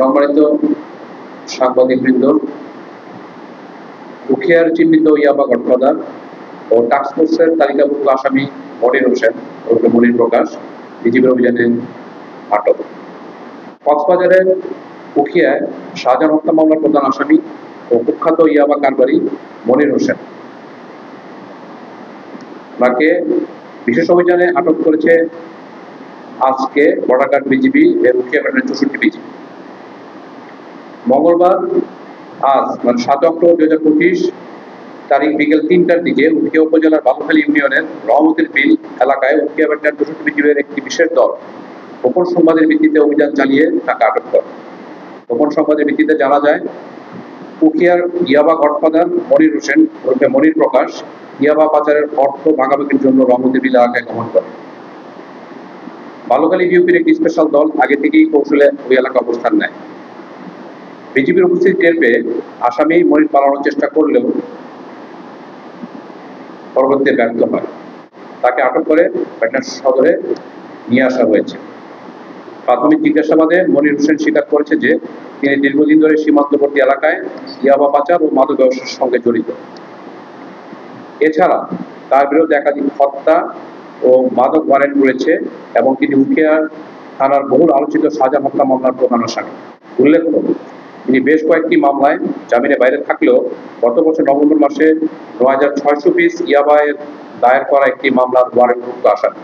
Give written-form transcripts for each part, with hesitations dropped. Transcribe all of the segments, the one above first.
সম্মানিত সাংবাদিকবৃন্দ, উখিয়ার চিহ্নিত ইয়াবা গডফাদার ও টাস্কফোর্সের তালিকাভুক্ত আসামি মনির হোসেন ওরফে মনির প্রকাশ বিজিবির অভিযানে আটক। কক্সবাজারের উখিয়ায় শাহজাহান হত্যা মামলার প্রধান আসামি ও কুখ্যাত ইয়াবা কারবারি মনির হোসেন তাকে বিশেষ অভিযানে আটক করেছে আজকে বর্ডার বিজিবি এর উখিয়া ব্যাটালিয়ন 64 বিজিবি। মঙ্গলবার আজ মানে 7 অক্টোবর 2025 তারিখ বিকেল 3টার দিকে উখিয়া উপজেলার বালুখালী ইউনিয়নের রহমতের বিল এলাকায় উখিয়া ব্যাটালিয়ন 64 বিজিবির একটি বিশেষ দল গোপন সংবাদের ভিত্তিতে অভিযান চালিয়ে তাকে আটক করে। গোপন সংবাদের ভিত্তিতে জানা যায়, উখিয়ার ইয়াবা গডফাদার মনির হোসেন ওরফে মনির প্রকাশ ইয়াবা পাচারের অর্থ ভাগাভাগির জন্য রহমতের বিল এলাকায় গমন করে। বালুখালী বিউপির একটি স্পেশাল দল আগে থেকেই কৌশলে ওই এলাকা অবস্থান নেয়। বিজিবির উপস্থিতি টের পেয়ে আসামি মনির পালানোর চেষ্টা করলেও পরবর্তীতে ব্যর্থ হয়। তাকে আটক করে ব্যাটালিয়ন সদরে নিয়ে আসা হয়েছে। প্রাথমিক জিজ্ঞাসাবাদে মনির হোসেন স্বীকার করেছে যে তিনি দীর্ঘদিন ধরে সীমান্তবর্তী এলাকায় ইয়াবা পাচার ও মাদক ব্যবসার সঙ্গে জড়িত। এছাড়া তার বিরুদ্ধে একাধিক হত্যা ও মাদক ওয়ারেন্ট রয়েছে এবং তিনি উখিয়া থানার বহুল আলোচিত শাহজাহান হত্যা মামলার প্রধান আসামি। উল্লেখ্য, তিনি বেশ কয়েকটি মামলায় জামিনে বাইরে থাকলেও গত বছর নভেম্বর মাসে 9600 পিস ইয়াবায়ের দায়ের করা একটি মামলার ওয়ারেন্টভুক্ত আসামি।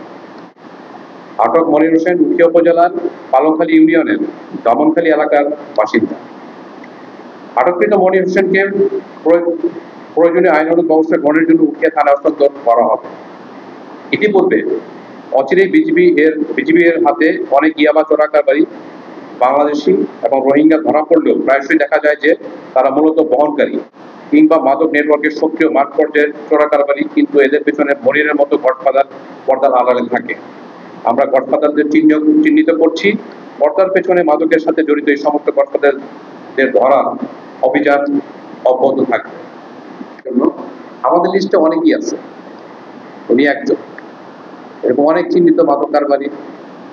আটক মনির হোসেন উখিয়া উপজেলার পালংখালী ইউনিয়নের দামনখালী এলাকার বাসিন্দা। আটককৃত মনির হোসেনকে প্রয়োজনীয় আইনানুগ ব্যবস্থা গ্রহণের জন্য উখিয়া থানায় হস্তান্তর করা হবে। ইতিপূর্বে অচিরেই বিজিবি এর হাতে অনেক ইয়াবা চোরাকারবারি বাংলাদেশি এবং রোহিঙ্গা ধরা পড়লেও প্রায়শই দেখা যায় যে তারা মূলত বহনকারী কিংবা মাদক নেটওয়ার্কের সক্রিয় মাঠ পর্যায়ের চোরাকারবারি, কিন্তু এদের পেছনে মনিরের মতো গডফাদার পর্দার আড়ালে থাকে। আমরা গডফাদারদের চিহ্নিত করছি। পর্দার পেছনে মাদকের সাথে জড়িত এই সমস্ত গডফাদারদের ধরা অভিযান অব্যাহত থাকবে। আমাদের লিস্টে অনেকেই আছে, উনি একজন। এরকম অনেক চিহ্নিত মাদক কারবারি,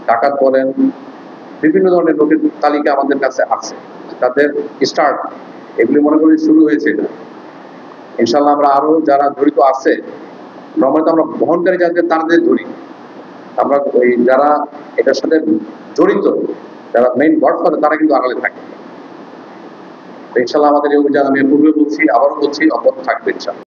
ডাকাত বলেন, বিভিন্ন ধরনের লোকের তালিকা আমাদের কাছে আছে। তাদের স্টার্ট এগুলি মনে করি শুরু হয়েছে। ইনশাল্লাহ আমরা আরো যারা জড়িত আছে, নর্মালি আমরা বহনকারী যাদের তাদের ধরি, আমরা ওই যারা এটার সাথে জড়িত, যারা মেইন গডফাদার, তারা কিন্তু আড়ালে থাকে। ইনশাল্লাহ আমাদের এই অভিযান আমি পূর্বে বলছি, আবারও বলছি, অব্যাহত থাকবে ইনশাল্লাহ।